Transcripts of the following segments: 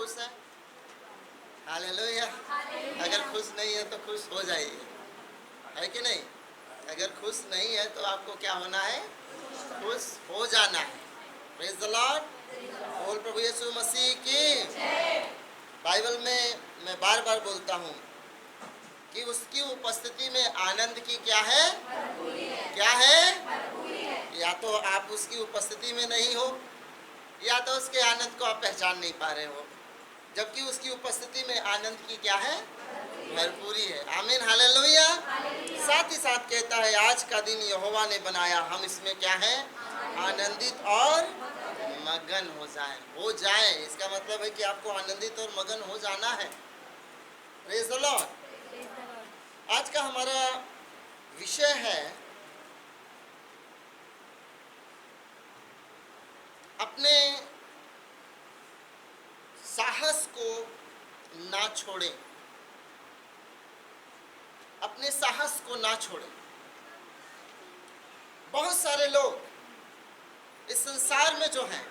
खुश है? हालेलुया। अगर खुश नहीं है तो खुश हो जाइए, है कि नहीं? अगर खुश नहीं है तो आपको क्या होना है? खुश हो जाना है। Praise the Lord. बोल प्रभु यीशु मसीह की। बाइबल में मैं बार बार बोलता हूँ कि उसकी उपस्थिति में आनंद की क्या है? क्या है? या तो आप उसकी उपस्थिति में नहीं हो, या तो उसके आनंद को आप पहचान नहीं पा रहे हो, जबकि उसकी उपस्थिति में आनंद की क्या है? भरपूरी है। आमीन, हालेलुया। साथ ही साथ कहता है आज का दिन यहोवा ने बनाया, हम इसमें क्या है? आनंदित और मगन हो जाए। इसका मतलब है कि आपको आनंदित और मगन हो जाना है। Praise the Lord. आज का हमारा विषय है अपने साहस को ना छोड़ें। अपने साहस को ना छोड़ें। बहुत सारे लोग इस संसार में जो हैं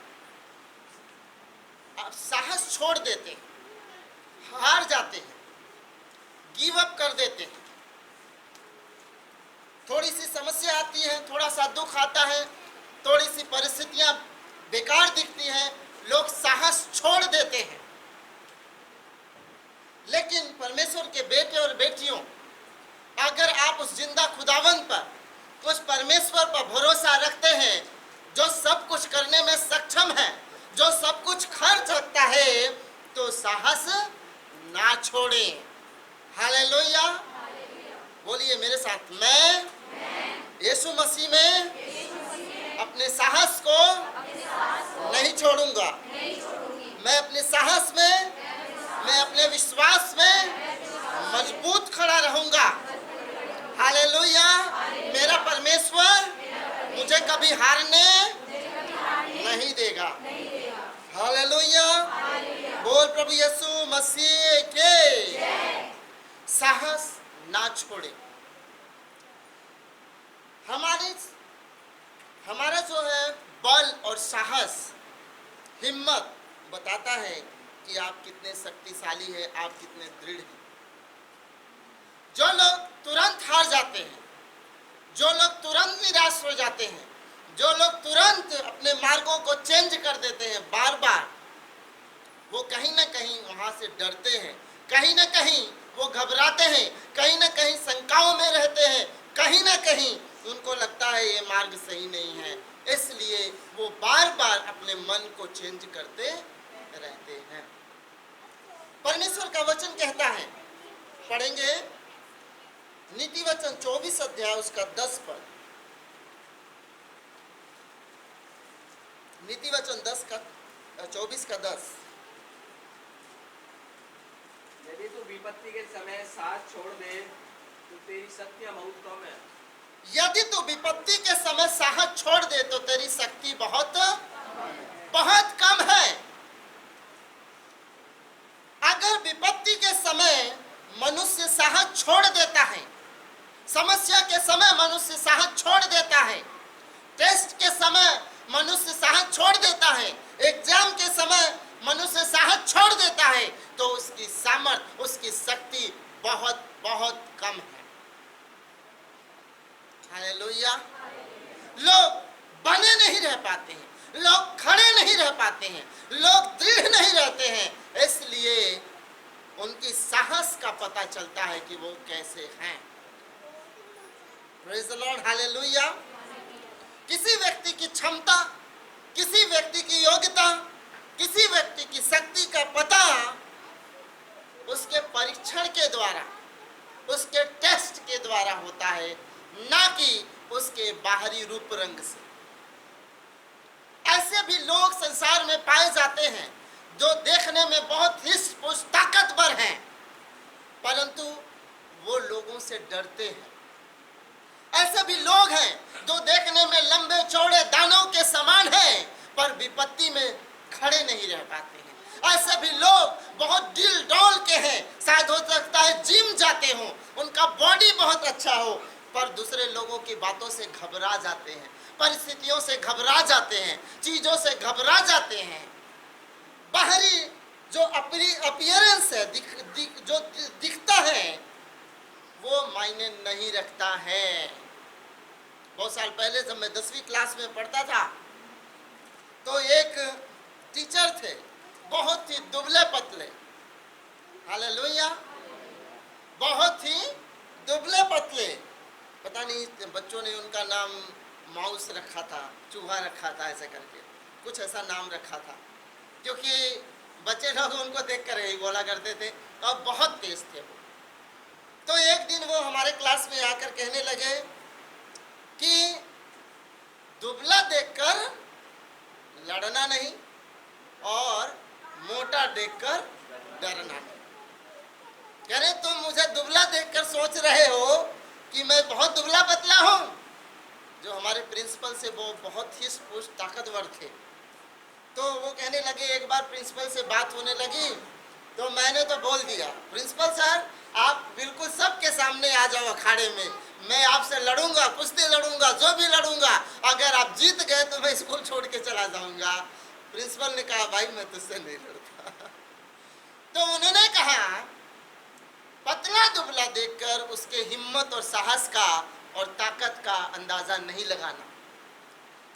साहस छोड़ देते हैं, हार जाते हैं, गिव अप कर देते हैं। थोड़ी सी समस्या आती है, थोड़ा सा दुख आता है, थोड़ी सी परिस्थितियां बेकार दिखती हैं, लोग साहस छोड़ देते हैं। लेकिन परमेश्वर के बेटे और बेटियों, अगर आप उस जिंदा खुदावंद पर, उस परमेश्वर पर भरोसा रखते हैं जो सब कुछ करने में सक्षम है, जो सब कुछ कर सकता है, तो साहस ना छोड़ें। हालेलुया। बोलिए मेरे साथ, मैं यीशु मसीह में अपने साहस को नहीं छोड़ूंगा। मैं अपने साहस में, मैं अपने विश्वास में मजबूत खड़ा रहूंगा। हालेलुया। मेरा परमेश्वर मुझे कभी हारने नहीं देगा। हालेलुया। बोल प्रभु यीशु मसीह के। साहस ना छोड़े। हमारा जो है बल और साहस, हिम्मत बताता है कि आप कितने शक्तिशाली हैं, आप कितने दृढ़ हैं। जो लोग तुरंत हार जाते हैं, जो लोग तुरंत निराश हो जाते हैं, जो लोग तुरंत अपने मार्गों को चेंज कर देते हैं बार बार, वो कहीं ना कहीं वहां से डरते हैं, कहीं ना कहीं वो घबराते हैं, कहीं ना कहीं शंकाओं में रहते हैं, कहीं ना कहीं उनको लगता है ये मार्ग सही नहीं है, इसलिए वो बार बार अपने मन को चेंज करते रहते हैं। परमेश्वर का वचन कहता है, पढ़ेंगे नीति वचन 24 अध्याय उसका 10 पद। नीति वचन 24 का 10। यदि तू विपत्ति के समय साथ छोड़ दे तो तेरी शक्ति बहुत कम है। यदि तू विपत्ति के समय साहस छोड़ दे तो तेरी शक्ति बहुत कम है। अगर विपत्ति के समय मनुष्य साहस छोड़ देता है, समस्या के समय मनुष्य साहस छोड़ देता है, टेस्ट के समय मनुष्य साहस छोड़ देता है, एग्जाम के समय मनुष्य साहस छोड़ देता है, तो उसकी सामर्थ्य, उसकी शक्ति बहुत बहुत कम है। हालेलुया। लोग बने नहीं रह पाते हैं, लोग खड़े नहीं रह पाते हैं, लोग दृढ़ नहीं रहते हैं, इसलिए उनकी साहस का पता चलता है कि वो कैसे हैं। Praise the Lord. हालेलुया। किसी व्यक्ति की क्षमता, किसी व्यक्ति की योग्यता, किसी व्यक्ति की शक्ति का पता उसके परीक्षण के द्वारा, उसके टेस्ट के द्वारा होता है, ना कि उसके बाहरी रूप रंग से। ऐसे भी लोग संसार में पाए जाते हैं जो देखने में बहुत हिष्ट-पुष्ट ताकतवर हैं, परंतु वो लोगों से डरते हैं। ऐसे भी लोग हैं जो देखने में लंबे चौड़े दानव के समान हैं, पर विपत्ति में खड़े नहीं रह पाते हैं। ऐसे भी लोग बहुत दिल डोल के हैं, शायद हो सकता है जिम जाते हों, उनका बॉडी बहुत अच्छा हो, पर दूसरे लोगों की बातों से घबरा जाते हैं, परिस्थितियों से घबरा जाते हैं, चीजों से घबरा जाते हैं। बाहरी जो अपनी अपीयरेंस है, जो दिखता है, वो मायने नहीं रखता है। बहुत साल पहले जब मैं 10वीं क्लास में पढ़ता था, तो एक टीचर थे, बहुत ही दुबले पतले, हालेलुया, बहुत ही दुबले पतले। पता नहीं बच्चों ने उनका नाम माउस रखा था, चूहा रखा था, ऐसे करके कुछ ऐसा नाम रखा था, क्योंकि बच्चे लोग उनको देखकर यही बोला करते थे, और बहुत तेज थे वो। तो एक दिन वो हमारे क्लास में आकर कहने लगे कि दुबला देखकर लड़ना नहीं और मोटा देखकर डरना नहीं। कह रहे तुम मुझे दुबला देखकर सोच रहे हो कि मैं बहुत दुबला पतला हूं। जो हमारे प्रिंसिपल से वो बहुत ही पुष्ट ताकतवर थे, तो वो कहने लगे, एक बार प्रिंसिपल से बात होने लगी, तो मैंने तो बोल दिया, प्रिंसिपल सर आप बिल्कुल सबके सामने आ जाओ अखाड़े में, मैं आपसे लड़ूंगा, कुश्ती लड़ूंगा, जो भी लड़ूंगा, अगर आप जीत गए तो मैं स्कूल छोड़ के चला जाऊंगा। प्रिंसिपल ने कहा भाई मैं तुझसे नहीं लड़ता। तो उन्होंने कहा पतला दुबला देखकर उसके हिम्मत और साहस का और ताकत का अंदाजा नहीं लगाना,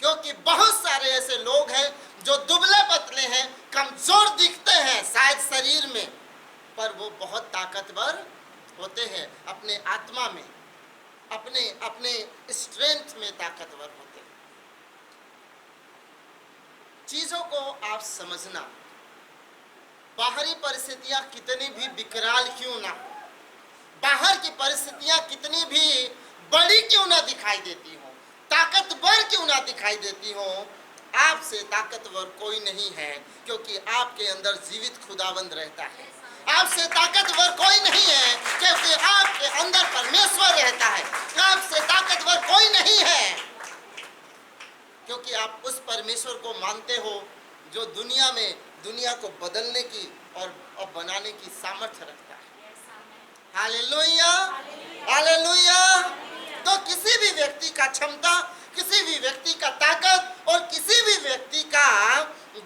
क्योंकि बहुत सारे ऐसे लोग हैं जो दुबले पतले हैं, कमजोर दिखते हैं शायद शरीर में, पर वो बहुत ताकतवर होते हैं अपने आत्मा में, अपने अपने स्ट्रेंथ में ताकतवर होते हैं। चीजों को आप समझना, बाहरी परिस्थितियां कितनी भी विकराल क्यों ना, बाहर की परिस्थितियां कितनी भी बड़ी क्यों ना दिखाई देती हो, ताकतवर क्यों ना दिखाई देती हो, आपसे ताकतवर कोई नहीं है, क्योंकि आपके अंदर जीवित खुदाबंद रहता है। आपसे ताकतवर कोई नहीं है, क्योंकि आपके अंदर परमेश्वर रहता है। आपसे ताकतवर कोई नहीं है, क्योंकि आप उस परमेश्वर को मानते हो जो दुनिया को बदलने की और बनाने की सामर्थ्य रखता है। Hallelujah, hallelujah. तो किसी भी व्यक्ति का क्षमता, किसी भी व्यक्ति का ताकत और किसी भी व्यक्ति का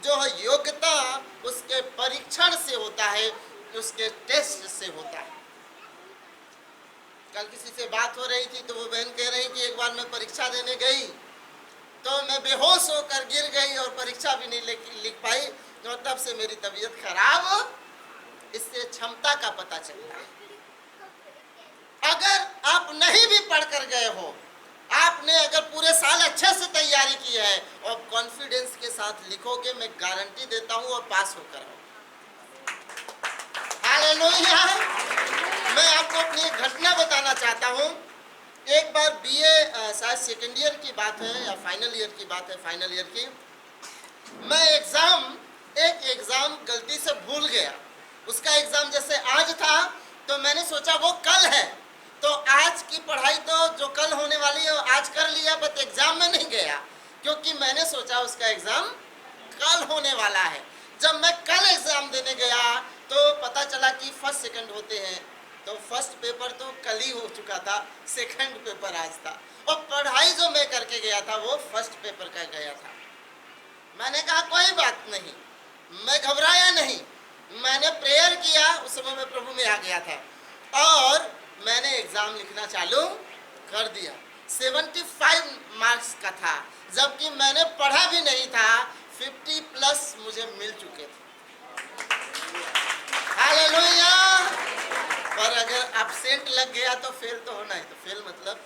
जो योग्यता उसके परीक्षण से होता है, उसके टेस्ट से होता है। कल किसी से बात हो रही थी, तो वो बहन कह रही कि एक बार मैं परीक्षा देने गई, तो मैं बेहोश होकर गिर गई और परीक्षा भी नहीं लिख पाई, और तब से मेरी तबीयत खराब। इससे क्षमता का पता चलता है। अगर आप नहीं भी पढ़कर गए हो, आपने अगर पूरे साल अच्छे से तैयारी की है और कॉन्फिडेंस के साथ लिखोगे, मैं गारंटी देता हूं और पास होकर आओ। हालेलुया। मैं आपको अपनी एक घटना बताना चाहता हूं। एक बार बीए शायद सेकेंड ईयर की बात है या फाइनल ईयर की बात है, फाइनल ईयर की, मैं एक एग्जाम गलती से भूल गया। उसका एग्जाम जैसे आज था, तो मैंने सोचा वो कल है, तो आज की पढ़ाई तो जो कल होने वाली है आज कर लिया, बट एग्जाम में नहीं गया, क्योंकि मैंने सोचा उसका एग्जाम कल होने वाला है। जब मैं कल एग्जाम देने गया तो पता चला कि फर्स्ट सेकंड होते हैं, तो फर्स्ट पेपर तो कल ही हो चुका था, सेकंड पेपर आज था, और पढ़ाई जो मैं करके गया था वो फर्स्ट पेपर का गया था। मैंने कहा कोई बात नहीं, मैं घबराया नहीं, मैंने प्रेयर किया। उस समय मैं प्रभु में आ गया था और मैंने एग्जाम लिखना चालू कर दिया। 75 मार्क्स का था, जबकि मैंने पढ़ा भी नहीं था। 50 प्लस मुझे मिल चुके थे। हालेलुया। और अगर एब्सेंट लग गया तो फेल तो होना ही, तो फेल मतलब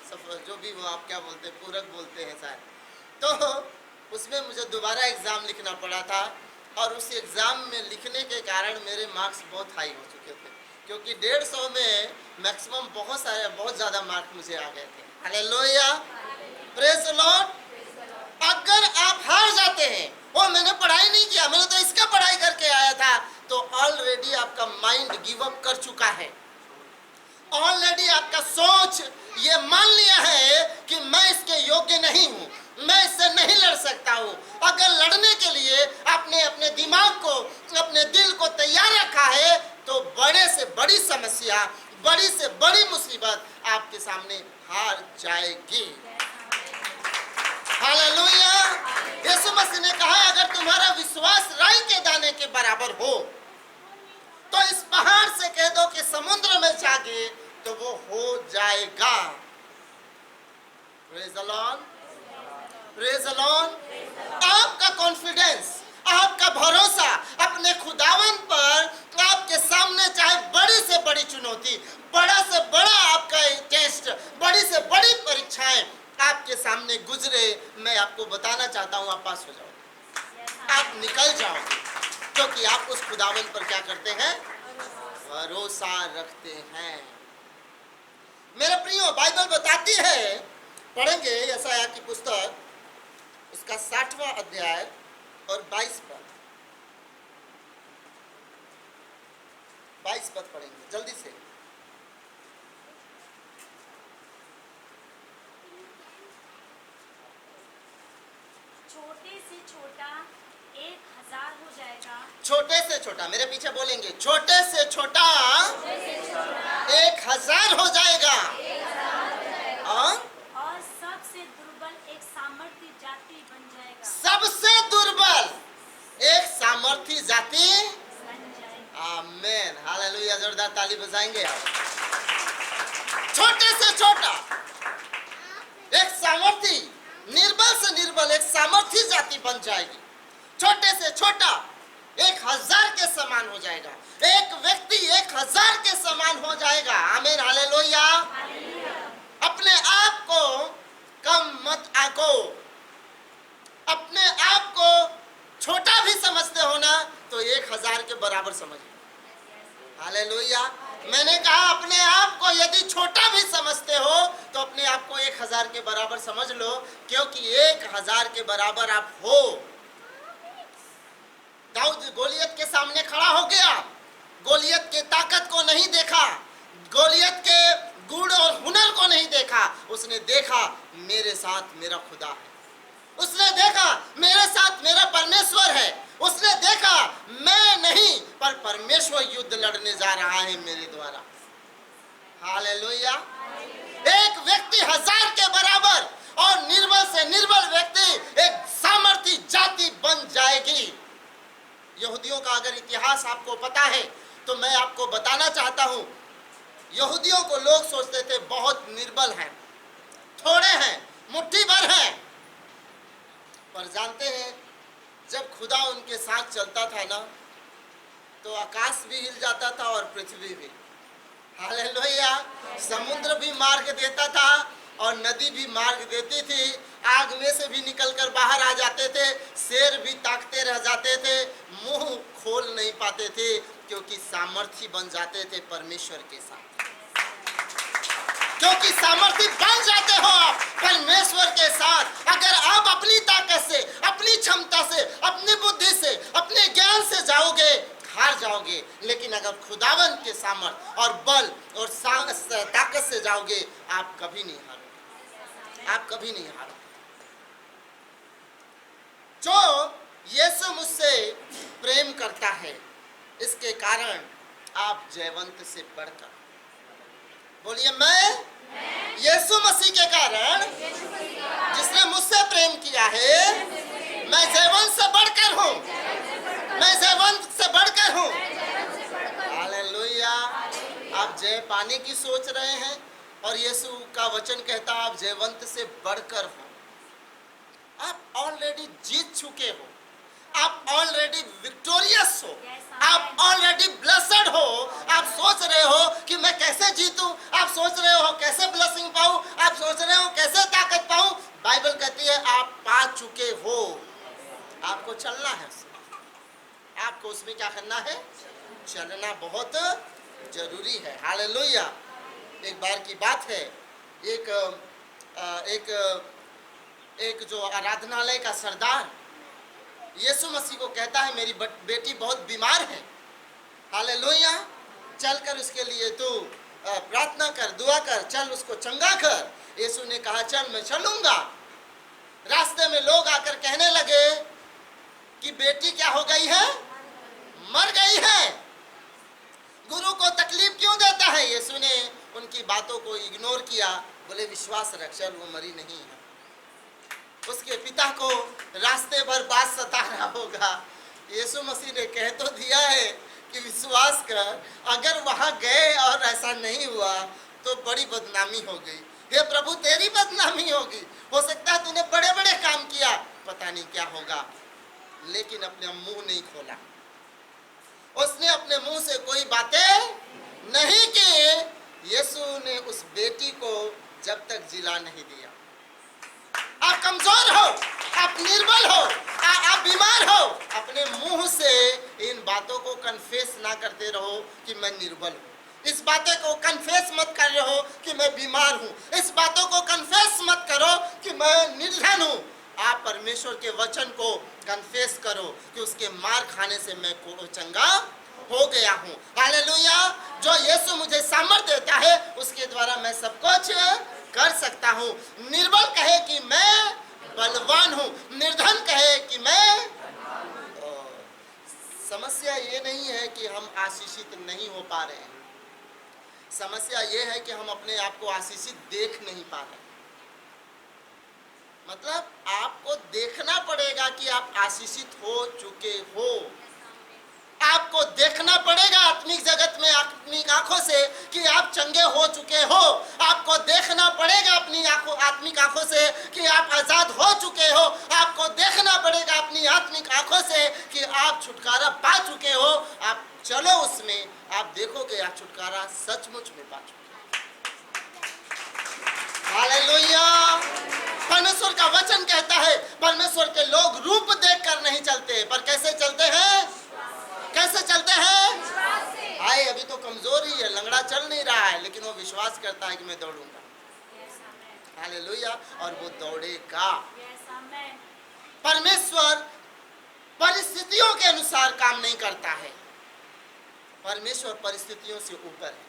जो भी वो आप क्या बोलते हैं, पूरक बोलते हैं शायद। तो उसमें मुझे दोबारा एग्जाम लिखना पड़ा था, और उस एग्जाम में लिखने के कारण मेरे मार्क्स बहुत हाई हो चुके थे, क्योंकि 150 में मैक्सिमम बहुत ज़्यादा मार्क मुझे आ गए थे। Hallelujah, praise the Lord. अगर आप हार जाते हैं, ओ मैंने पढ़ाई नहीं किया, मैंने तो इसका पढ़ाई करके आया था, तो ऑलरेडी आपका माइंड गिव अप कर चुका है। ऑलरेडी आपका सोच ये मान लिया है कि मैं इसके योग्य नहीं हूँ, मैं इससे नहीं लड़ सकता हूँ। अगर लड़ने के लिए आपने अपने दिमाग को, अपने दिल को तैयार रखा है, तो बड़े से बड़ी समस्या, बड़ी से बड़ी मुसीबत आपके सामने हार जाएगी। हालेलुया। यीशु मसीह ने कहा अगर तुम्हारा विश्वास राई के दाने के बराबर हो जाएगा। Praise the Lord, praise the Lord. आपका कॉन्फिडेंस, आपका भरोसा अपने खुदावन पर, आपके सामने चाहे बड़ी से बड़ी चुनौती, बड़ा से बड़ा आपका टेस्ट, बड़ी से बड़ी परीक्षाएं आपके सामने गुजरे, मैं आपको बताना चाहता हूं, आप पास हो जाओगे, आप निकल जाओगे, क्योंकि आप उस खुदावन पर क्या करते हैं? भरोसा रखते हैं। मेरे प्रियो, बाइबल बताती है, पढ़ेंगे यशायाह की पुस्तक, उसका 60वां अध्याय और 22 पद, 22 पद पढ़ेंगे जल्दी से। छोटे से छोटा 1000 हो जाएगा, छोटे से छोटा, मेरे पीछे बोलेंगे, छोटे से छोटा 1000 हो जाएगा, और सबसे दुर्बल एक सामर्थी जाति बन जाएगा, सबसे दुर्बल एक सामर्थी जाति बन जाएगी। आमीन, हालेलुया, जोरदार ताली बजाएंगे आप। छोटे से छोटा एक सामर्थी, निर्बल से निर्बल एक सामर्थी जाति बन जाएगी। छोटे से छोटा 1000 के समान हो जाएगा, एक व्यक्ति 1000 के समान हो जाएगा। आमीन, हालेलुया। अपने आप को कम मत आको, अपने आप को छोटा भी समझते हो ना, तो 1000 के बराबर समझो। हालेलुया। मैंने कहा अपने आप को यदि छोटा भी समझते हो तो अपने आप को 1000 के बराबर समझ लो, क्योंकि 1000 के बराबर आप हो। दाऊद गोलियत के सामने खड़ा हो गया, गोलियत के ताकत को नहीं देखा, गोलियत के गुण और हुनर को नहीं देखा, उसने देखा मेरे साथ मेरा खुदा है, उसने देखा मेरे साथ मेरा परमेश्वर है, उसने देखा मैं नहीं पर परमेश्वर युद्ध लड़ने जा रहा है मेरे द्वारा। हालेलुया। एक व्यक्ति 1000 के बराबर और निर्बल से निर्बल व्यक्ति एक सामर्थी जाति बन जाएगी। यहूदियों का अगर इतिहास आपको पता है तो मैं आपको बताना चाहता हूं, यहूदियों को लोग सोचते थे बहुत निर्बल हैं, थोड़े हैं, मुट्ठी भर हैं, पर जानते हैं जब खुदा उनके साथ चलता था ना, तो आकाश भी हिल जाता था और पृथ्वी भी। हालेलुया। समुद्र भी मार्ग देता था और नदी भी मार्ग देती थी, आग में से भी निकलकर बाहर आ जाते थे, शेर भी ताकते रह जाते थे, मुंह खोल नहीं पाते थे, क्योंकि सामर्थी बन जाते थे परमेश्वर के साथ। क्योंकि सामर्थी बन जाते हो आप परमेश्वर के साथ। अगर आप अपनी ताकत से, अपनी क्षमता से, अपनी बुद्धि से, अपने ज्ञान से जाओगे, हार जाओगे, लेकिन अगर खुदावन के सामर्थ और बल और ताकत से जाओगे, आप कभी नहीं हारोगे, आप कभी नहीं हारोगे। जो यीशु मुझसे प्रेम करता है, इसके कारण आप जयवंत से बढ़कर बोलिए, मैं यीशु मसीह के कारण जिसने मुझसे प्रेम किया है, मैं जयवंत से बढ़कर हूँ, मैं जयवंत से बढ़कर हूँ। हालेलुया। आप जय पाने की सोच रहे हैं और यीशु का वचन कहता है आप जयवंत से बढ़कर हो। आप ऑलरेडी जीत चुके हो, आप ऑलरेडी विक्टोरियस हो, आप ऑलरेडी ब्लेस्ड हो। आप सोच रहे हो कि मैं कैसे जीतूं, आप सोच रहे हो कैसे ब्लेसिंग पाऊं, आप सोच रहे हो कैसे ताकत पाऊं। बाइबल कहती है आप पा चुके हो, आपको चलना है उसमें, आपको उसमें क्या करना है? चलना बहुत जरूरी है। हालेलुया। एक बार की बात है, एक जो आराधनालय का सरदार यीशु मसीह को कहता है मेरी बेटी बहुत बीमार है, हालेलुया, चलकर उसके लिए तू प्रार्थना कर, दुआ कर, चल उसको चंगा कर। यीशु ने कहा चल मैं चलूंगा। रास्ते में लोग आकर कहने लगे कि बेटी क्या हो गई है? मर गई है। गुरु को तकलीफ क्यों देता है? यीशु ने उनकी बातों को इग्नोर किया, बोले विश्वास रख, चल वो मरी नहीं है। उसके पिता को रास्ते भर बात सता रहा होगा। यीशु मसीह ने कह तो दिया है कि विश्वास कर, अगर वहां गए और ऐसा नहीं हुआ तो बड़ी बदनामी हो गई। हे प्रभु, तेरी बदनामी होगी। हो सकता है तूने बड़े बड़े काम किया, पता नहीं क्या होगा, लेकिन अपने मुंह नहीं खोला। उसने अपने मुंह से कोई बातें नहीं की। यीशु ने उस बेटी को जब तक जिला नहीं दिया। आप कमजोर हो, आप निर्बल हो, आप बीमार हो, अपने मुंह से इन बातों को कन्फेस ना करते रहो कि मैं निर्बल हूं। इस बातें को कन्फेस मत कर रहो कि मैं बीमार हूं। इस बातों को कन्फेस मत करो कि मैं निर्धन हूं। आप परमेश्वर के वचन को कन्फेस करो कि उसके मार खाने से मैं चंगा हो गया हूं। हालेलुया। जो यीशु मुझे सामर्थ्य देता है, उसके द्वारा मैं सब कुछ कर सकता हूं। निर्बल कहे कि मैं बलवान हूं, निर्धन कहे कि मैं। समस्या ये नहीं है कि हम आशीषित नहीं हो पा रहे हैं। समस्या ये है कि हम अपने आप को आशीषित देख नहीं पा रहे। मतलब आपको देखना पड़ेगा कि आप आशीषित हो चुके हो। आपको देखना पड़ेगा आत्मिक जगत में अपनी आंखों से कि आप चंगे हो चुके हो। आपको देखना पड़ेगा अपनी आत्मिक आंखों से कि आप आजाद हो चुके हो। आपको देखना पड़ेगा अपनी आत्मिक आंखों से कि आप छुटकारा पा चुके हो। आप चलो उसमें, आप देखोगे आप छुटकारा सचमुच में पा चुके। हालेलुया। परमेश्वर का वचन कहता है, परमेश्वर के लोग रूप देखकर नहीं चलते, पर कैसे चलते हैं? कैसे चलते हैं? हाय, अभी तो कमजोर ही है, लंगड़ा चल नहीं रहा है, लेकिन वो विश्वास करता है कि मैं दौड़ूंगा। हालेलुया। और वो दौड़ेगा। परमेश्वर परिस्थितियों के अनुसार काम नहीं करता है। परमेश्वर परिस्थितियों से ऊपर है।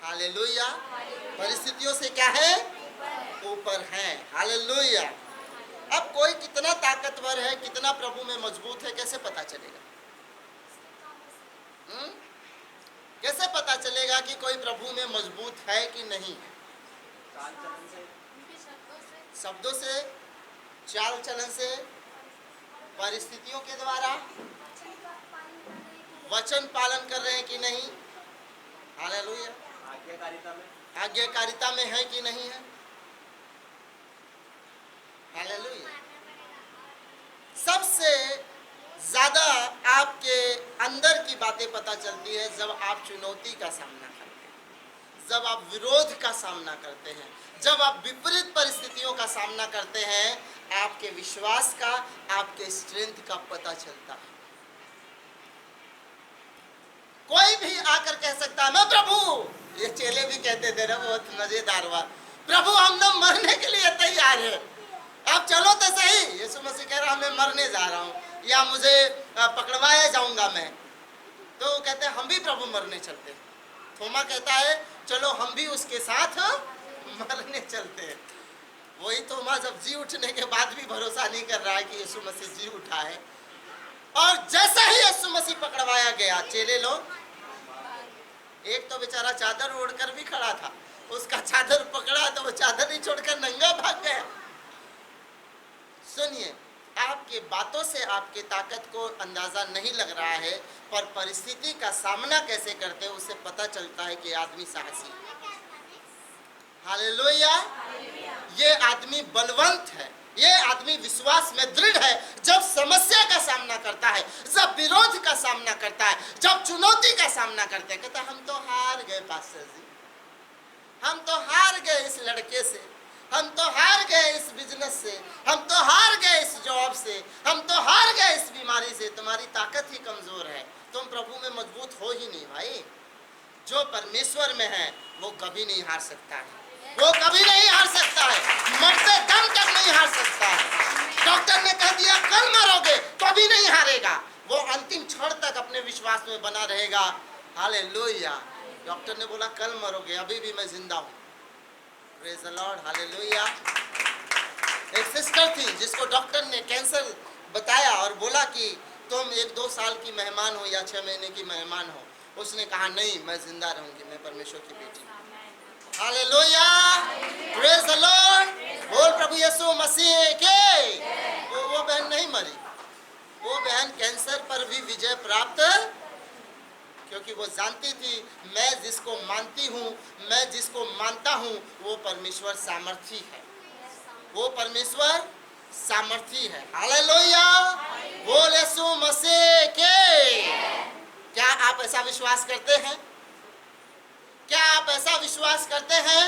हालेलुया। परिस्थितियों से क्या है? ऊपर है। हालेलुया। अब कोई कितना ताकतवर है, कितना प्रभु में मजबूत है, कैसे पता चलेगा? कैसे पता चलेगा कि कोई प्रभु में मजबूत है कि नहीं? शब्दों से, चाल चलन से, परिस्थितियों के द्वारा, वचन पालन कर रहे हैं कि नहीं? हालेलुया। आज्ञाकारिता में है कि नहीं है? हालेलुया। सबसे ज्यादा आपके अंदर की बातें पता चलती है जब आप चुनौती का सामना करते हैं, जब आप विरोध का सामना करते हैं, जब आप विपरीत परिस्थितियों का सामना करते हैं। आपके विश्वास का, आपके स्ट्रेंथ का पता चलता है। कोई भी आकर कह सकता है, मैं प्रभु, ये चेले भी कहते थे ना, बहुत मजेदार बात, प्रभु हम लोग मरने के लिए तैयार है, आप चलो तो सही। यीशु मसीह कह रहा मैं मरने जा रहा हूँ या मुझे पकड़वाया जाऊंगा मैं। तो वो कहते हैं हम भी प्रभु मरने चलते हैं। थोमा कहता है चलो हम भी उसके साथ मरने चलते हैं। वही थोमा जब जी उठने के बाद भी भरोसा नहीं कर रहा है कि यीशु मसीह जी उठा है। और जैसा ही यीशु मसीह पकड़वाया गया, चेले लोग, एक तो बेचारा चादर ओढ़कर भी खड़ा था, उसका चादर पकड़ा तो वो चादर ही छोड़कर नंगा भाग गया। सुनिए, आपके बातों से आपके ताकत को अंदाजा नहीं लग रहा है, पर परिस्थिति का सामना कैसे करते हैं उससे पता चलता है कि आदमी साहसी है। हालेलुया। ये आदमी बलवंत है, ये आदमी विश्वास में दृढ़ है। जब समस्या का सामना करता है, जब विरोध का सामना करता है, जब चुनौती का सामना करता है, कहता है हम तो हार गए पास्टर जी, हम तो हार गए इस लड़के से, हम तो हार गए इस बिजनेस से, हम तो हार गए इस जॉब से, हम तो हार गए इस बीमारी से। तुम्हारी ताकत ही कमजोर है, तुम प्रभु में मजबूत हो ही नहीं भाई। जो परमेश्वर में है वो कभी नहीं हार सकता है, वो कभी नहीं हार सकता है, मरते दम तक नहीं हार सकता है। डॉक्टर ने कह दिया कल मरोगे, कभी नहीं हारेगा, वो अंतिम क्षण तक अपने विश्वास में बना रहेगा। हालेलुया। डॉक्टर ने बोला कल मरोगे, अभी भी मैं जिंदा हूँ। Praise the Lord. हालेलुया। एक सिस्टर थी जिसको डॉक्टर ने कैंसर बताया और बोला कि तुम 1-2 साल की मेहमान हो या 6 महीने की मेहमान हो। उसने कहा नहीं, मैं जिंदा रहूंगी, मैं परमेश्वर की बेटी हूँ। हालेलुया। Praise the Lord. बोल प्रभु यीशु मसीह के। वो बहन नहीं मरी, वो बहन कैंसर पर भी विजय प्राप्त, क्योंकि वो जानती थी मैं जिसको मानती हूँ, मैं जिसको मानता हूँ, वो परमेश्वर सामर्थी है, वो परमेश्वर सामर्थी है। हालेलुया, बोल यीशु मसीह के। क्या आप ऐसा विश्वास करते हैं? क्या आप ऐसा विश्वास करते हैं?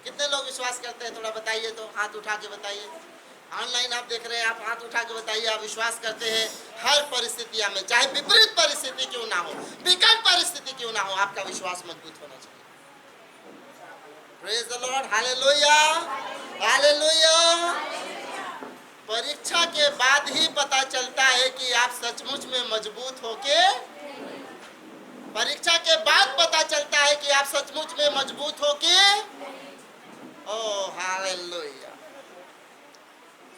कितने लोग विश्वास करते हैं? थोड़ा बताइए, तो हाथ उठा के बताइए। ऑनलाइन आप देख रहे हैं, आप हाथ उठा के बताइए आप विश्वास करते हैं हर परिस्थितियां में, चाहे विपरीत परिस्थिति क्यों ना हो, विकट परिस्थिति क्यों ना हो, आपका विश्वास मजबूत होना चाहिए। Praise the Lord, hallelujah, hallelujah. परीक्षा के बाद ही पता चलता है कि आप सचमुच में मजबूत होके, परीक्षा के बाद पता चलता है कि आप सचमुच में मजबूत होके, ओह हालेलुया।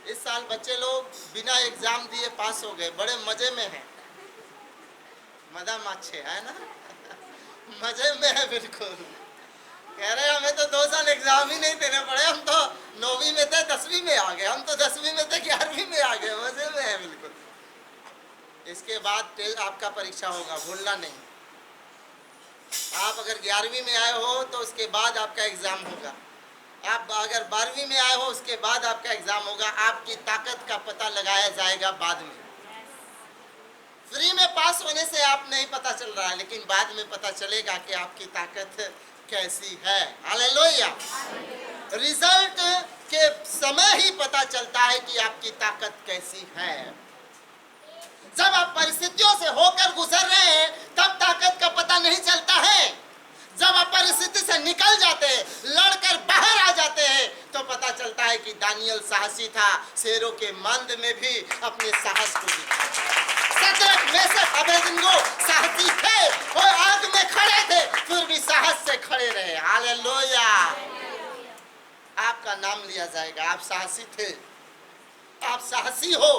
इस साल बच्चे लोग बिना एग्जाम दिए पास हो गए, बड़े मजे में हैं, मजा माच्छे है ना मजे में है बिल्कुल। कह रहे हमें तो 2 साल एग्जाम ही नहीं देने पड़े, हम तो 9वीं में थे 10वीं में आ गए, हम तो 10वीं में थे 11वीं में आ गए, मजे में है बिल्कुल। इसके बाद आपका परीक्षा होगा, भूलना नहीं। आप अगर 11वीं में आए हो तो उसके बाद आपका एग्जाम होगा, आप अगर 12वीं में आए हो उसके बाद आपका एग्जाम होगा। आपकी ताकत का पता लगाया जाएगा बाद में। फ्री में पास होने से आप नहीं पता चल रहा है, लेकिन बाद में पता चलेगा कि आपकी ताकत कैसी है। हालेलुया। रिजल्ट के समय ही पता चलता है कि आपकी ताकत कैसी है। जब आप परिस्थितियों से होकर गुजर रहे हैं तब ताकत का पता नहीं चलता है। जब आप परिस्थिति से निकल जाते हैं, लड़कर बाहर आ जाते हैं, तो पता चलता है कि दानियल साहसी था, शेरों के मंद में भी अपने साहस को दिखाया। शद्रक, मेशक, अबेदनगो साहसी थे, वो आग में खड़े थे, फिर भी साहस से खड़े रहे। हालेलुया। आपका नाम लिया जाएगा, आप साहसी थे, आप साहसी हो,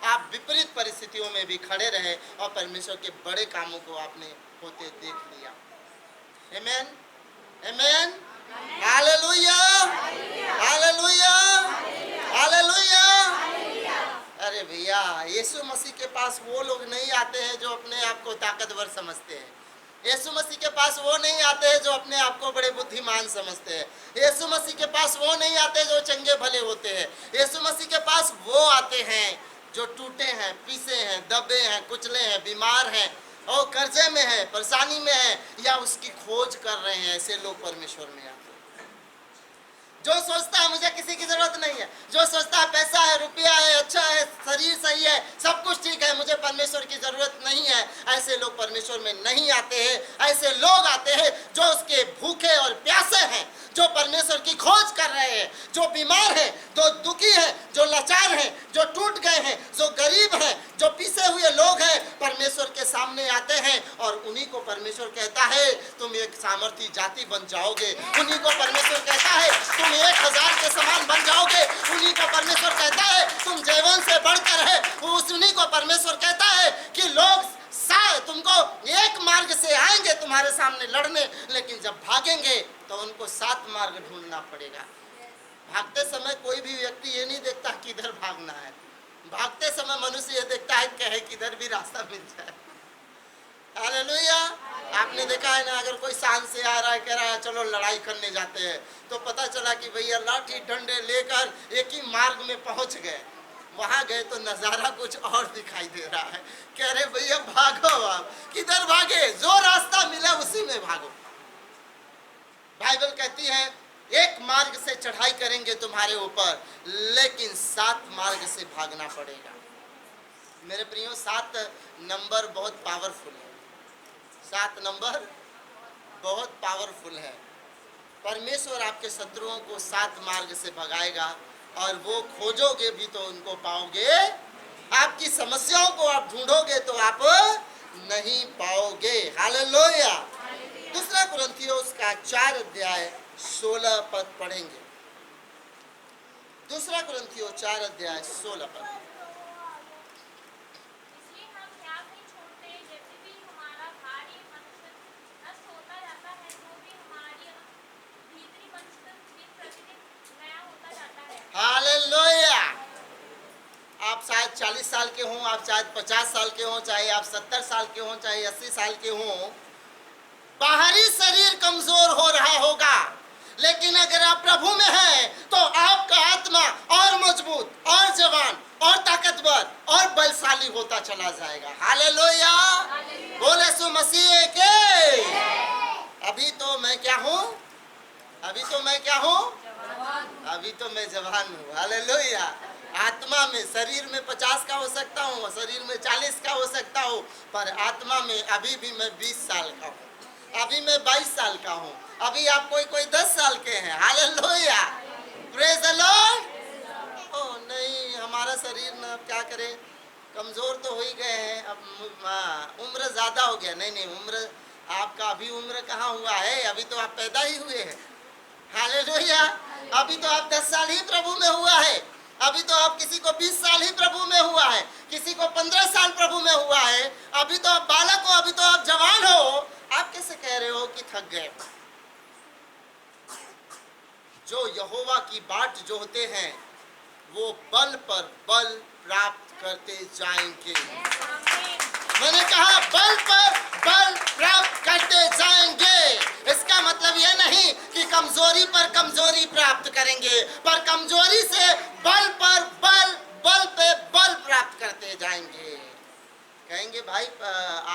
आप विपरीत परिस्थितियों में भी खड़े रहे और परमेश्वर के बड़े कामों को आपने होते देख लिया। आमेन, आमेन, हालेलुया, हालेलुया, हालेलुया। अरे भैया, यीशु मसीह के पास वो लोग नहीं आते हैं जो अपने आप को ताकतवर समझते हैं। यीशु मसीह के पास वो नहीं आते हैं जो अपने आप को बड़े बुद्धिमान समझते हैं। यीशु मसीह के पास वो नहीं आते जो चंगे भले होते हैं। यीशु मसीह के पास वो आते हैं जो टूटे हैं, पीसे हैं, दबे हैं, कुचले हैं, बीमार हैं और कर्जे में है, परेशानी में है, या उसकी खोज कर रहे हैं। ऐसे लोग परमेश्वर में आते हैं। जो सोचता है मुझे किसी की जरूरत नहीं है, जो सोचता है पैसा है, रुपया है, अच्छा है, शरीर सही है, सब कुछ ठीक है, मुझे परमेश्वर की जरूरत नहीं है, ऐसे लोग परमेश्वर में नहीं आते हैं। ऐसे लोग आते हैं जो उसके भूखे और प्यासे हैं, जो परमेश्वर की खोज कर रहे हैं, जो बीमार हैं, जो दुखी हैं, जो लाचार हैं, जो टूट गए हैं, जो गरीब हैं, जो पीसे हुए लोग हैं, परमेश्वर के सामने आते हैं और उन्हीं को परमेश्वर कहता है तुम एक सामर्थी जाति बन जाओगे। उन्हीं को परमेश्वर कहता है तुम 1000 के समान बन जाओगे। उन्हीं को परमेश्वर कहता है तुम जैवन से बढ़कर है। उन्हीं को परमेश्वर कहता है कि लोग तुमको एक मार्ग से आएंगे तुम्हारे सामने लड़ने, लेकिन जब भागेंगे तो उनको 7 मार्ग ढूंढना पड़ेगा। भागते समय कोई भी व्यक्ति ये नहीं देखता किधर भागना है। भागते समय मनुष्य ये देखता है कहे किधर भी रास्ता मिल जाए। हालेलुया। आपने देखा है ना, अगर कोई शान से आ रहा है, कह रहा है चलो लड़ाई करने जाते हैं, तो पता चला कि भैया लाठी डंडे लेकर एक ही मार्ग में पहुंच गए। वहां गए तो नजारा कुछ और दिखाई दे रहा है। कह रहे भैया भागो, आप किधर भागे, जो रास्ता मिला उसी में भागो। बाइबल कहती है एक मार्ग से चढ़ाई करेंगे तुम्हारे ऊपर, लेकिन 7 मार्ग से भागना पड़ेगा। मेरे प्रियो, 7 नंबर बहुत पावरफुल है। 7 नंबर बहुत पावरफुल है। परमेश्वर आपके शत्रुओं को 7 मार्ग से भगाएगा और वो खोजोगे भी तो उनको पाओगे। आपकी समस्याओं को आप ढूंढोगे तो आप नहीं पाओगे। हालेलुया। दूसरा कुरिन्थियों का 4 अध्याय 16 पद पढ़ेंगे। दूसरा कुरिन्थियों 4 अध्याय 16 पद। हालेलुया। आप शायद 40 40 साल के हों, आप चाहे 50 साल के हों, चाहे आप 70 साल के हों, चाहे 80 साल के हों, बाहरी शरीर कमजोर हो रहा होगा, लेकिन अगर आप प्रभु में हैं तो आपका आत्मा और मजबूत और जवान और ताकतवर और बलशाली होता चला जाएगा। हालेलुया, बोले यीशु मसीह के। अभी तो मैं क्या हूँ? अभी तो मैं क्या हूँ? अभी तो मैं जवान हूँ। हालेलुया। आत्मा में, शरीर में 50 का हो सकता हूँ, शरीर में 40 का हो सकता हूँ, पर आत्मा में अभी भी मैं 20 साल का हूँ, अभी मैं 22 साल का हूँ, अभी आप कोई 10 साल के हैं। Hallelujah, praise the Lord. ओ नहीं, हमारा शरीर ना अब क्या करे, कमजोर तो हो ही गए हैं, अब उम्र ज्यादा हो गया। नहीं, उम्र आपका अभी उम्र कहाँ हुआ है, अभी तो आप पैदा ही हुए हैं। हालेलुया, अभी तो आप 10 साल ही प्रभु में हुआ है, अभी तो आप किसी को 20 साल ही प्रभु में हुआ है, किसी को 15 साल प्रभु में हुआ है, अभी तो आप बालक हो, अभी तो आप जवान हो। आप कैसे कह रहे हो कि थक गए? जो यहोवा की बाट जोहते हैं वो बल पर बल प्राप्त करते जाएंगे। मैंने कहा बल पर बल प्राप्त करते जाएंगे। इसका मतलब यह नहीं कि कमजोरी पर कमजोरी प्राप्त करेंगे, पर कमजोरी से बल पर बल, बल पे बल प्राप्त करते जाएंगे। कहेंगे भाई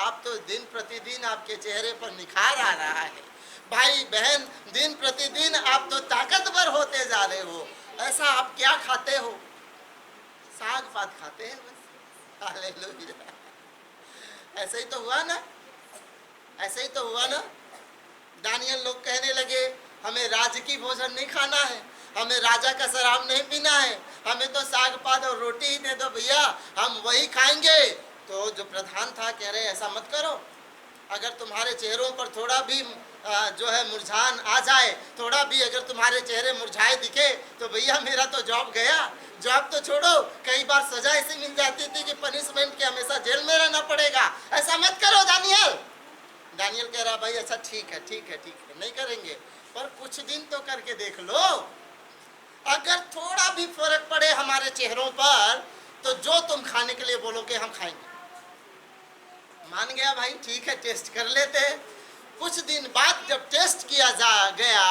आप तो दिन प्रतिदिन आपके चेहरे पर निखार आ रहा है, भाई बहन दिन प्रतिदिन आप तो ताकतवर होते जा रहे हो, ऐसा आप क्या खाते हो? साग पात खाते हैं बस। हालेलुया, ऐसे ही तो हुआ ना, ऐसे ही तो हुआ ना। दानियल लोग कहने लगे हमें राजकीय भोजन नहीं खाना है, हमें राजा का शराब नहीं पीना है, हमें तो साग पात और रोटी ही दे दो भैया, हम वही खाएंगे। तो जो प्रधान था कह रहे ऐसा मत करो, अगर तुम्हारे चेहरों पर थोड़ा भी जो है मुरझान आ जाए, थोड़ा भी अगर तुम्हारे चेहरे मुरझाए दिखे तो भैया मेरा तो जॉब गया। जॉब तो छोड़ो, कई बार सजा ऐसी मिल जाती थी कि पनिशमेंट के हमेशा जेल में रहना पड़ेगा। ऐसा मत करो दानियल। दानियल कह रहा भाई अच्छा ठीक है, ठीक है, ठीक है, नहीं करेंगे, पर कुछ दिन तो करके देख लो, अगर थोड़ा भी फर्क पड़े हमारे चेहरों पर तो जो तुम खाने के लिए बोलोगे हम खाएंगे। मान गया भाई, ठीक है टेस्ट कर लेते। कुछ दिन बाद जब टेस्ट किया गया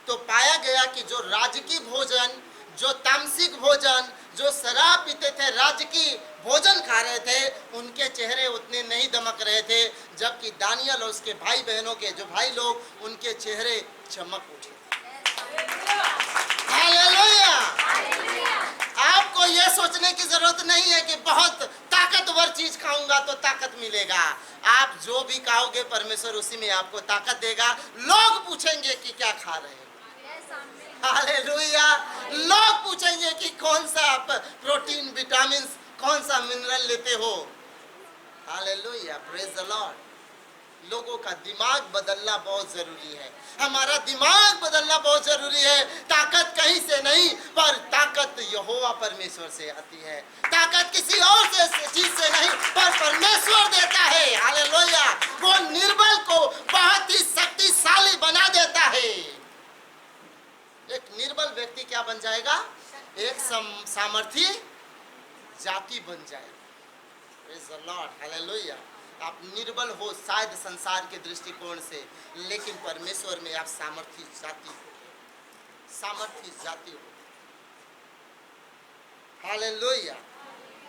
तो पाया गया कि जो राजकीय भोजन, जो तामसिक भोजन, जो शराब पीते थे, राजकीय भोजन खा रहे थे, उनके चेहरे उतने नहीं दमक रहे थे, जबकि दानियल और उसके भाई बहनों के जो भाई लोग, उनके चेहरे चमक उठे। हालेलुया। आपको यह सोचने की जरूरत नहीं है कि बहुत ताकतवर चीज खाऊंगा तो ताकत मिलेगा। आप जो भी खाओगे परमेश्वर उसी में आपको ताकत देगा। लोग पूछेंगे कि क्या खा रहे हैं। हालेलुया। लोग पूछेंगे कि कौन सा आप प्रोटीन, विटामिन, कौन सा मिनरल लेते हो। Hallelujah, praise the Lord. लोगों का दिमाग बदलना बहुत जरूरी है, हमारा दिमाग बदलना बहुत जरूरी है। ताकत कहीं से नहीं, पर ताकत यहोवा परमेश्वर से आती है। ताकत किसी और चीज से नहीं, पर परमेश्वर देता है। हालेलुया। वो निर्बल को बहुत ही शक्तिशाली बना देता है। एक निर्बल व्यक्ति क्या बन जाएगा? एक सामर्थी जाति बन जाएगा। Praise the Lord. हालेलुया। आप निर्बल हो शायद संसार के दृष्टिकोण से, लेकिन परमेश्वर में आप सामर्थी जाति हो, सामर्थी जाति हो। हालेलुया।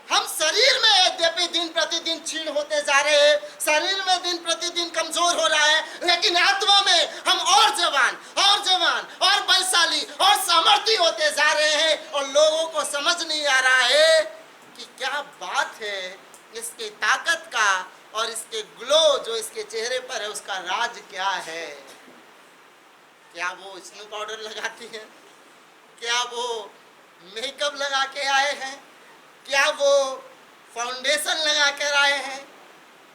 हम शरीर में यद्यपि दिन प्रतिदिन क्षीण होते जा रहे हैं, शरीर में दिन प्रतिदिन कमजोर हो रहा है, लेकिन आत्मा में हम और जवान और जवान और बलशाली और सामर्थी होते जा रहे हैं। और लोगों को समझ नहीं आ रहा है कि क्या बात है इसके ताकत का और इसके ग्लो जो इसके चेहरे पर है, उसका राज क्या है। क्या वो स्नो पाउडर लगाती है? क्या वो मेकअप लगा के आए हैं? क्या वो फाउंडेशन लगा कर आए हैं?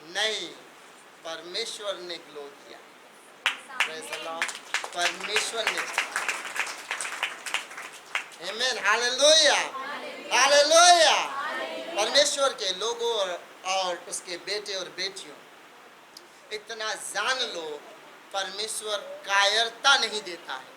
नहीं, परमेश्वर ने ग्लो किया। Praise the Lord. परमेश्वर ने। आमीन। Hallelujah, hallelujah. परमेश्वर के लोगों और उसके बेटे और बेटियों, इतना जान लो, परमेश्वर कायरता नहीं देता है,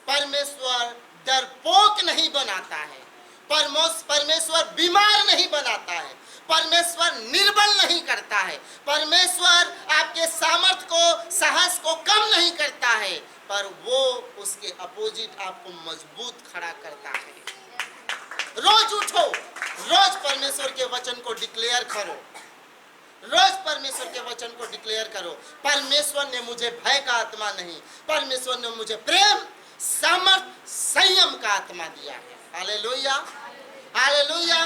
परमेश्वर डरपोक नहीं बनाता है, परमेश्वर बीमार नहीं बनाता है, परमेश्वर निर्बल नहीं करता है, परमेश्वर आपके सामर्थ को, साहस को कम नहीं करता है, पर वो उसके अपोजिट आपको मजबूत खड़ा करता है। रोज उठो, रोज परमेश्वर के वचन को डिक्लेयर करो, रोज परमेश्वर के वचन को डिक्लेयर करो। परमेश्वर ने मुझे भय का आत्मा नहीं, परमेश्वर ने मुझे प्रेम, सामर्थ, संयम का आत्मा दिया है। Hallelujah, hallelujah.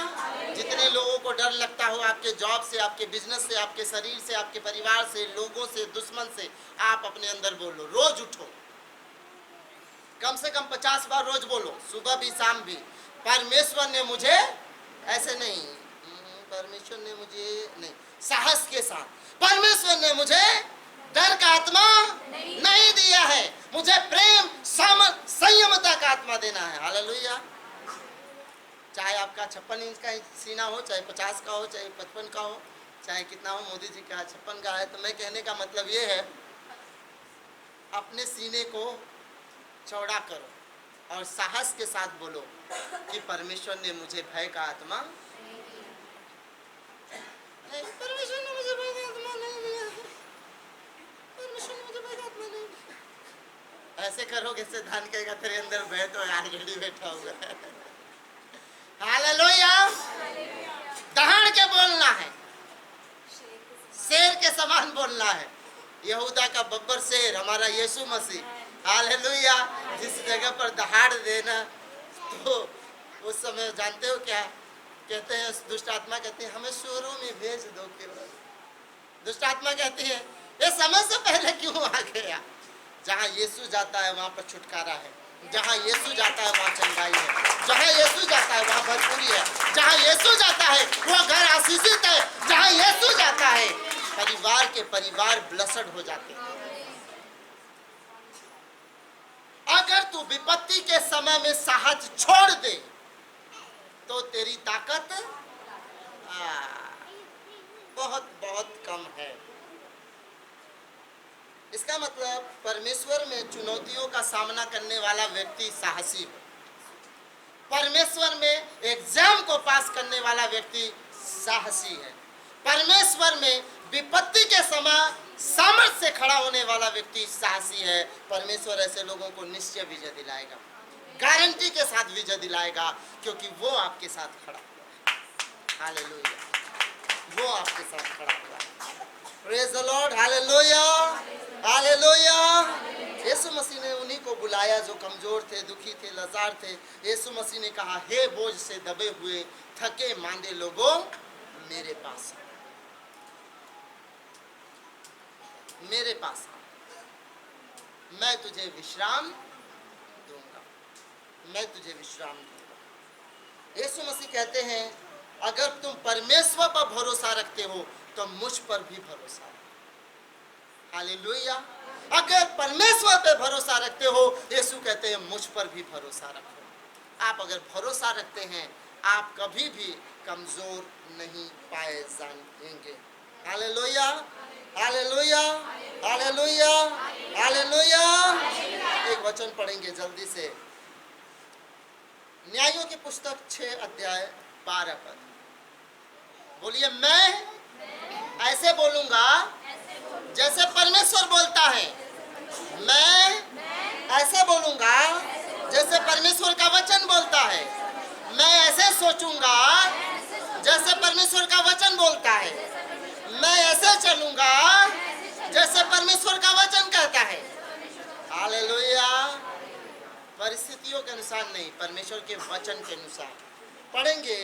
जितने लोगों को डर लगता हो आपके जॉब से, आपके बिजनेस से, आपके शरीर से, आपके परिवार से, लोगों से, दुश्मन से, आप अपने अंदर बोलो, रोज उठो, कम से कम 50 बार रोज बोलो, सुबह भी शाम भी। परमेश्वर ने मुझे ऐसे नहीं, परमेश्वर ने मुझे नहीं, साहस के साथ, परमेश्वर ने मुझे डर का आत्मा नहीं दिया है, मुझे प्रेम, सामर्थ, संयमता का आत्मा देना है। हालेलुया। चाहे आपका 56 इंच का सीना हो, चाहे 50 का हो, चाहे 55 का हो, चाहे कितना हो, मोदी जी का 56 का है, तो मैं कहने का मतलब ये है, अपने सीने को चौड़ा करो और साहस के साथ बोलो कि परमेश्वर ने मुझे भय का आत्मा नहीं, परमेश्वर ने मुझे भय का आत्मा नहीं दिया है, परमेश्वर ने मुझे भय का आत्मा नहीं दिया। ऐसे करोगे से धान कहेगा तेरे अंदर भय तो ऑलरेडी बैठा हुआ है। हालेलुया। दहाड़ के बोलना है, शेर के समान बोलना है। यहूदा का बब्बर शेर हमारा यीशु मसीह, हालेलुया। जिस जगह पर दहाड़ देना, तो उस समय जानते हो क्या कहते हैं? दुष्ट आत्मा कहती है हमें शोरों में भेज दो केवल। दुष्ट आत्मा कहती है ये समय से पहले क्यों आ गया? जहाँ यीशु जाता है वहाँ पर छुटकारा है, जहाँ यीशु जाता है वहाँ चंगाई है, जहाँ यीशु जाता है वहाँ भरपूरी है, जहाँ यीशु जाता है वो घर आशीषित है, जहाँ यीशु जाता है परिवार के परिवार ब्लेस्ड हो जाते हैं। अगर तू विपत्ति के समय में साहस छोड़ दे तो तेरी ताकत बहुत बहुत कम है। इसका मतलब परमेश्वर में चुनौतियों का सामना करने वाला व्यक्ति साहसी है, परमेश्वर में एग्जाम को पास करने वाला व्यक्ति साहसी है, परमेश्वर में विपत्ति के समय सामर्थ्य से खड़ा होने वाला व्यक्ति साहसी है। परमेश्वर ऐसे लोगों को निश्चय विजय दिलाएगा, गारंटी के साथ विजय दिलाएगा, क्योंकि वो आपके साथ खड़ा हुआ है। हालेलुया, वो आपके साथ खड़ा हुआ है। Praise the Lord, hallelujah, hallelujah. Yeshu Masih ने उन्हीं को बुलाया जो कमजोर थे, दुखी थे, लाचार थे। यीशु मसीह ने कहा हे बोझ से दबे हुए, थके मांदे लोगों मेरे पास, मेरे पास मैं तुझे विश्राम दूंगा, मैं तुझे विश्राम दूंगा। यीशु मसीह कहते हैं अगर तुम परमेश्वर पर भरोसा रखते हो तो मुझ पर भी भरोसा रखो। हालेलुया। अगर परमेश्वर पर भरोसा रखते हो, यीशु कहते हैं मुझ पर भी भरोसा रखो। आप अगर भरोसा रखते हैं आप कभी भी कमजोर नहीं पाए जाएंगे। Hallelujah, hallelujah, hallelujah, hallelujah. एक वचन पढ़ेंगे जल्दी से, न्यायों की पुस्तक 6 अध्याय 12 पद। बोलिए मैं ऐसे बोलूंगा जैसे परमेश्वर बोलता है, मैं ऐसे बोलूंगा जैसे परमेश्वर का वचन बोलता है, मैं ऐसे सोचूंगा जैसे परमेश्वर का वचन बोलता है, मैं ऐसे चलूंगा जैसे परमेश्वर का वचन कहता है। हालेलुया। परिस्थितियों के अनुसार नहीं, परमेश्वर के वचन के अनुसार। पढ़ेंगे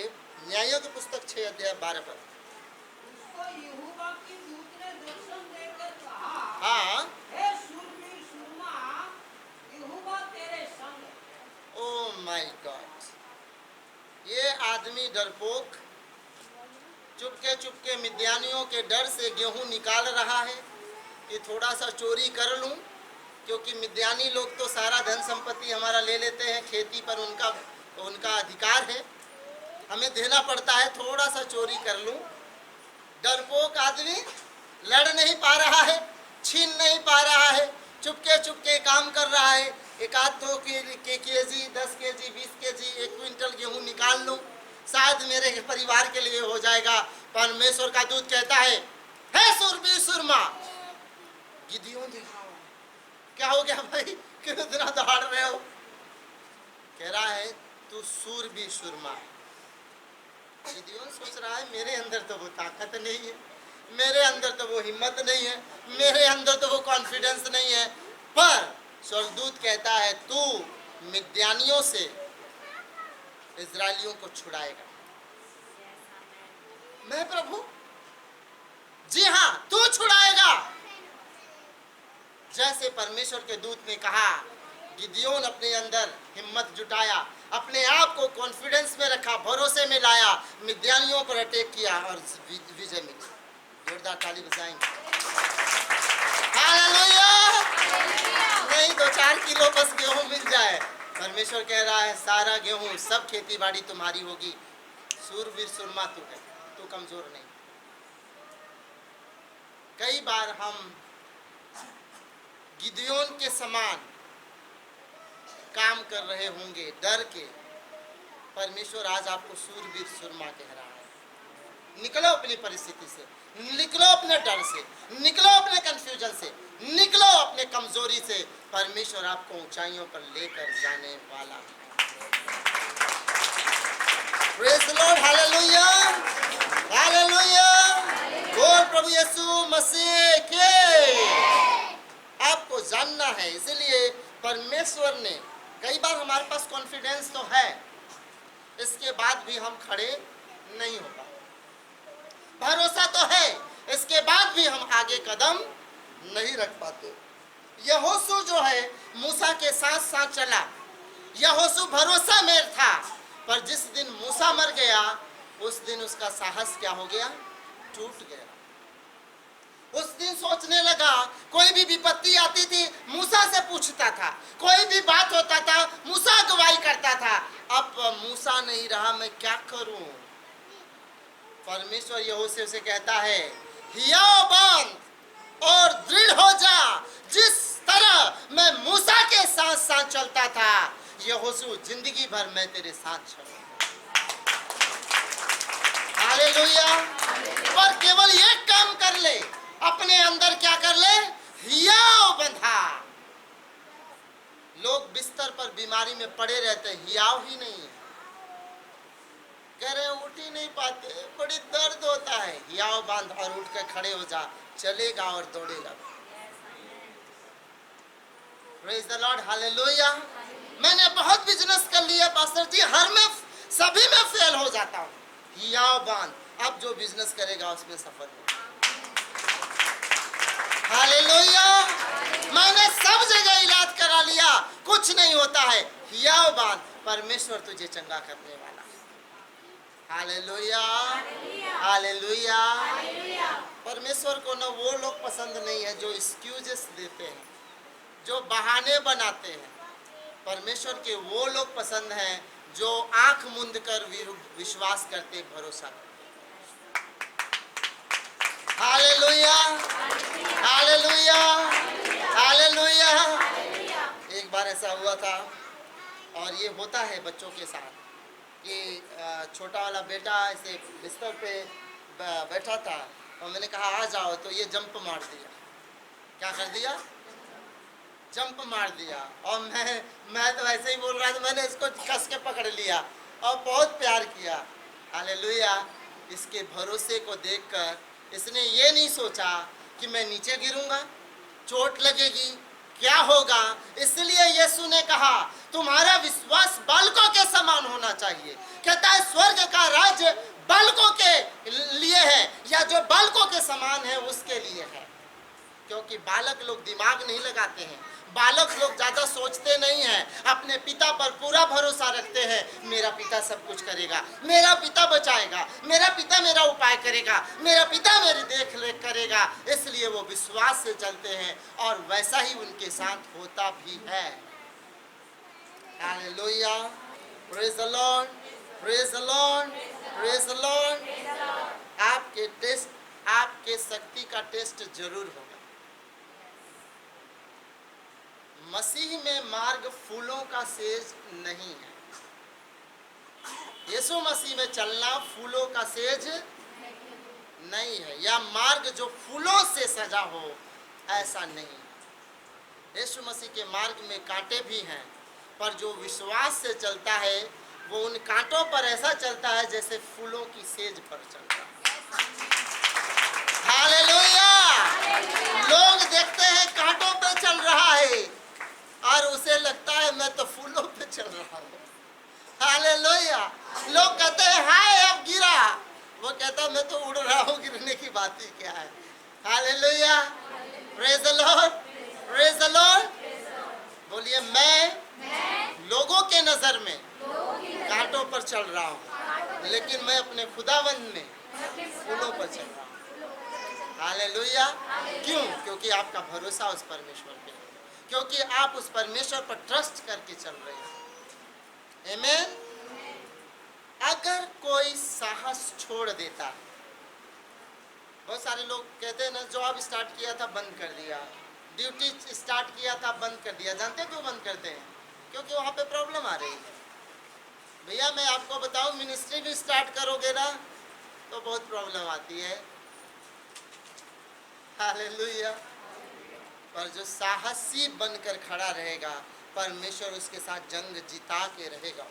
न्यायों की पुस्तक 6 अध्याय 12 पद। यहोवा के दूत ने दर्शन देकर कहा, हाँ, हे शूरवीर शूरमा, यहोवा तेरे संग है। ओ माय गॉड, ये आदमी डरपोक चुपके चुपके मिद्यानियों के डर से गेहूं निकाल रहा है कि थोड़ा सा चोरी कर लूं, क्योंकि मिद्यानी लोग तो सारा धन संपत्ति हमारा ले लेते हैं, खेती पर उनका अधिकार है, हमें देना पड़ता है, थोड़ा सा चोरी कर लूं। डरपोक आदमी लड़ नहीं पा रहा है, छीन नहीं पा रहा है, चुपके चुपके काम कर रहा है, एक आध 2 केजी 10 केजी 20 केजी 1 क्विंटल गेहूं निकाल लूं, शायद मेरे परिवार के लिए हो जाएगा। परमेश्वर का दूत कहता है सूरबीर सुरमा, गिदियोन दिखाओ। क्या हो गया भाई, क्यों इतना दौड़ रहे हो? कह रहा है तू सूरबीर सुरमा है। गिदियोन सोच रहा है मेरे अंदर तो वो ताकत नहीं है, मेरे अंदर तो वो हिम्मत नहीं है, मेरे अंदर तो वो कॉन्फिडेंस नहीं है। पर स्वर्गदूत कहता है तू मिद्यानियों से इजरायलियों को छुड़ाएगा। मैं प्रभु? जी हाँ, तू छुड़ाएगा। जैसे परमेश्वर के दूत ने कहा, गिदियोन अपने अंदर हिम्मत जुटाया, अपने आप को कॉन्फिडेंस में रखा, भरोसे में लाया, मिद्यानियों पर अटैक किया और विजय मिली। जोरदार ताली बजाएंगे। हालेलुया। नहीं 2-4 किलो बस गेहूं मिल जाए, परमेश्वर कह रहा है सारा गेहूं, सब खेती बाड़ी तुम्हारी होगी। सूरवीर सुरमा तू है, तू कमजोर नहीं। कई बार हम गिदियोन के समान काम कर रहे होंगे डर के। परमेश्वर आज आपको सूरवीर सुरमा कह रहा है, निकलो अपनी परिस्थिति से, निकलो अपने डर से, निकलो अपने कंफ्यूजन से, निकलो अपने कमजोरी से। परमेश्वर आपको ऊंचाइयों पर लेकर जाने वाला है। Praise the Lord, hallelujah, hallelujah. बोल प्रभु यीशु मसीह के। आपको जानना है, इसलिए परमेश्वर ने, कई बार हमारे पास कॉन्फिडेंस तो है, इसके बाद भी हम खड़े नहीं हो पाते। भरोसा तो है, इसके बाद भी हम आगे कदम नहीं रख पाते। यहोशू जो है मूसा के साथ साथ चला, यहोशू भरोसा में था, पर जिस दिन मूसा मर गया उस दिन उसका साहस क्या हो गया? टूट गया। उस दिन सोचने लगा, कोई भी विपत्ति आती थी मूसा से पूछता था, कोई भी बात होता था मूसा अगुवाई करता था। अब मूसा नहीं रहा, मैं क्या करूं? परमेश्वर यहोशू से कहता है, हियाव बांध और दृढ़ हो जा। जिस तरह मैं मूसा के साथ साथ चलता था, यहोशू जिंदगी भर मैं तेरे साथ चलूंगा। हालेलुया। पर केवल एक काम कर ले, अपने अंदर क्या कर ले? हियाव बंधा। लोग बिस्तर पर बीमारी में पड़े रहते, हियाव ही नहीं है, कह रहे उठ ही नहीं पाते, बड़ी दर्द होता है। हियाव बांध और उठ कर खड़े हो जा, चलेगा और दौड़ेगा। Praise the Lord, hallelujah. मैंने बहुत बिजनेस कर लिया पास्टर जी, हर में सभी में फेल हो जाता हूँ। हियाव बांध, अब जो बिजनेस करेगा उसमें सफल होगा। हालेलुया। मैंने सब जगह इलाज करा लिया, कुछ नहीं होता है। हियाव बांध, परमेश्वर तुझे चंगा करने वाला है। Hallelujah, hallelujah. परमेश्वर को ना वो लोग पसंद नहीं है जो एक्सक्यूजेस देते हैं, जो बहाने बनाते हैं। परमेश्वर के वो लोग पसंद हैं जो आंख मूंद कर विश्वास करते, भरोसा करते। Hallelujah, hallelujah, hallelujah. एक बार ऐसा हुआ था, और ये होता है बच्चों के साथ, कि छोटा वाला बेटा ऐसे बिस्तर पे बैठा था और मैंने कहा आ जाओ, तो ये जंप मार दिया। क्या कर दिया? जंप मार दिया। और मैं तो ऐसे ही बोल रहा था, मैंने इसको कस के पकड़ लिया और बहुत प्यार किया। हालेलुया। इसके भरोसे को देखकर इसने ये नहीं सोचा कि मैं नीचे गिरूंगा, चोट लगेगी, क्या होगा। इसलिए यीशु ने कहा तुम्हारा विश्वास बालकों के समान होना चाहिए। कहता है स्वर्ग का राज्य बालकों के लिए है, या जो बालकों के समान है उसके लिए है। क्योंकि बालक लोग दिमाग नहीं लगाते हैं, बालक लोग ज़्यादा सोचते नहीं हैं, अपने पिता पर पूरा भरोसा रखते हैं। मेरा पिता सब कुछ करेगा, मेरा पिता बचाएगा, मेरा पिता मेरा उपाय करेगा, मेरा पिता मेरी देख रेख करेगा। इसलिए वो विश्वास से चलते हैं और वैसा ही उनके साथ होता भी है। Hallelujah, praise the Lord, praise the Lord, praise the Lord. आपके टेस्ट, आपके शक्ति का टेस्ट जरूर होगा। मसीह में मार्ग फूलों का सेज नहीं है। यीशु मसीह में चलना फूलों का सेज नहीं है, या मार्ग जो फूलों से सजा हो, ऐसा नहीं है। यीशु मसीह के मार्ग में कांटे भी हैं, पर जो विश्वास से चलता है वो उन कांटों पर ऐसा चलता है जैसे फूलों की सेज पर चलता है। हालेलुया। लोग देखते हैं कांटों पे चल रहा है और उसे लगता है मैं तो फूलों पे चल रहा हूँ। हालेलुया। लोग कहते हैं हाय अब गिरा, वो कहता मैं तो उड़ रहा हूँ, गिरने की बात ही क्या है। Hallelujah. Praise the Lord, praise the Lord. बोलिए मैं लोगों के नजर में कांटों पर चल रहा हूँ, लेकिन मैं अपने खुदावंद में फूलों पर चल रहा हूँ। हालेलुया। क्यों? क्योंकि आपका भरोसा उस परमेश्वर पे है, क्योंकि आप उस परमेश्वर पर ट्रस्ट करके चल रहे हैं। आमीन। अगर कोई साहस छोड़ देता है, बहुत सारे लोग कहते हैं ना, जॉब स्टार्ट किया था बंद कर दिया, ड्यूटी स्टार्ट किया था बंद कर दिया। जानते हैं क्यों बंद करते हैं? क्योंकि वहाँ पे प्रॉब्लम आ रही है। भैया मैं आपको बताऊं, मिनिस्ट्री भी स्टार्ट करोगे ना तो बहुत प्रॉब्लम आती है। हालेलुया। पर जो साहसी बनकर खड़ा रहेगा, परमेश्वर उसके साथ जंग जिता के रहेगा।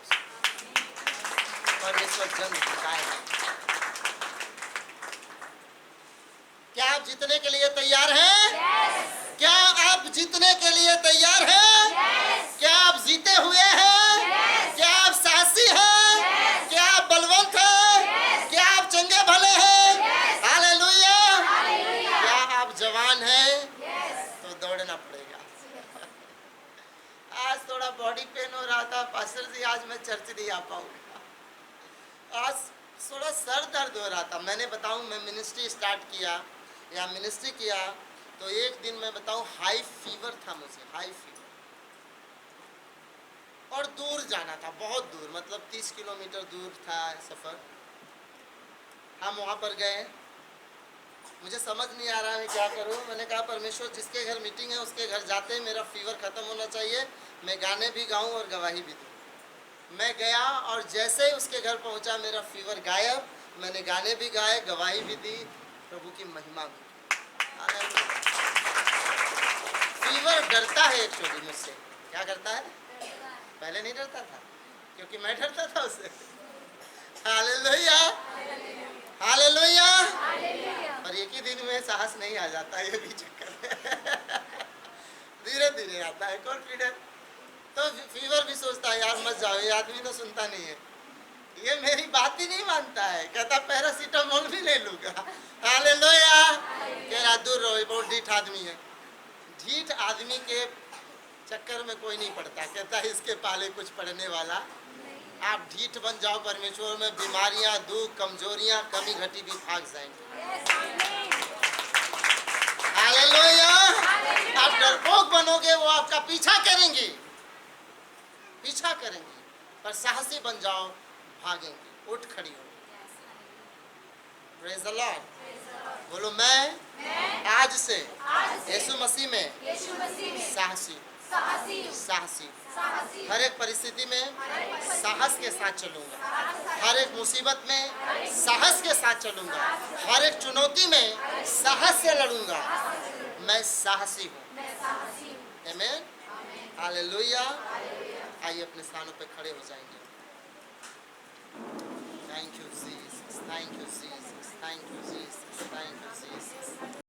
परमेश्वर जंग जिताएगा। क्या आप जीतने के लिए तैयार हैं? क्या आप जीतने के लिए तैयार हैं? क्या आप जीते हुए हैं? क्या आप साहसी हैं? क्या आप बलवंत हैं? क्या आप चंगे भले हैं? हालेलुया। क्या आप जवान हैं? तो दौड़ना पड़ेगा। आज थोड़ा बॉडी पेन हो रहा था, पास्टर जी आज मैं चर्च नहीं आ पाऊंगा। आज थोड़ा सर दर्द हो रहा था। मैंने बताऊं, मैं मिनिस्ट्री स्टार्ट किया या मिनिस्ट्री किया तो एक दिन मैं बताऊं हाई फीवर था मुझे, हाई फीवर, और दूर जाना था, बहुत दूर, मतलब 30 किलोमीटर दूर था सफ़र। हम वहाँ पर गए, मुझे समझ नहीं आ रहा है क्या करूँ। मैंने कहा परमेश्वर जिसके घर मीटिंग है उसके घर जाते हैं, मेरा फीवर ख़त्म होना चाहिए, मैं गाने भी गाऊँ और गवाही भी दूँ। मैं गया और जैसे ही उसके घर पहुँचा मेरा फीवर गायब। मैंने गाने भी गाए, गवाही भी दी, प्रभु की महिमा भी। फीवर डरता है एक्चुअली मुझसे। क्या करता है? पहले नहीं डरता था, क्योंकि मैं डरता था उससे। Hallelujah, hallelujah. पर एक ही दिन में साहस नहीं आ जाता, ये भी चक्कर धीरे धीरे आता है कॉन्फिडेंस। तो फीवर भी सोचता है यार मत जाओ, ये आदमी तो सुनता नहीं है, ये मेरी बात ही नहीं मानता है, कहता पैरासीटामोल भी ले लूंगा। हालेलुया। कह रहा दूर रहो, बहुत ढीठ आदमी है। ढीठ आदमी के चक्कर में कोई नहीं पड़ता, कहता है इसके पाले कुछ पड़ने वाला। आप ढीठ बन जाओ परमेश्वर में, बीमारियां, दुख, कमजोरियां, कमी घटी भी भाग जाएंगे। हालेलुया। आप डरपोक बनोगे, वो आपका पीछा करेंगे, पीछा करेंगे, पर साहसी बन जाओ, भागेंगे, उठ खड़ी हो। Praise the Lord. बोलो मैं आज से यीशु मसीह में साहसी, साहसी, हर एक परिस्थिति में साहस के साथ चलूंगा, हर एक मुसीबत में साहस के साथ चलूंगा, हर एक चुनौती में साहस से लड़ूंगा। मैं साहसी हूँ। आमीन। हालेलुया। आइए अपने स्थानों पे खड़े हो जाएंगे। Thank you Jesus, thank you Jesus, thank you Jesus, thank you Jesus.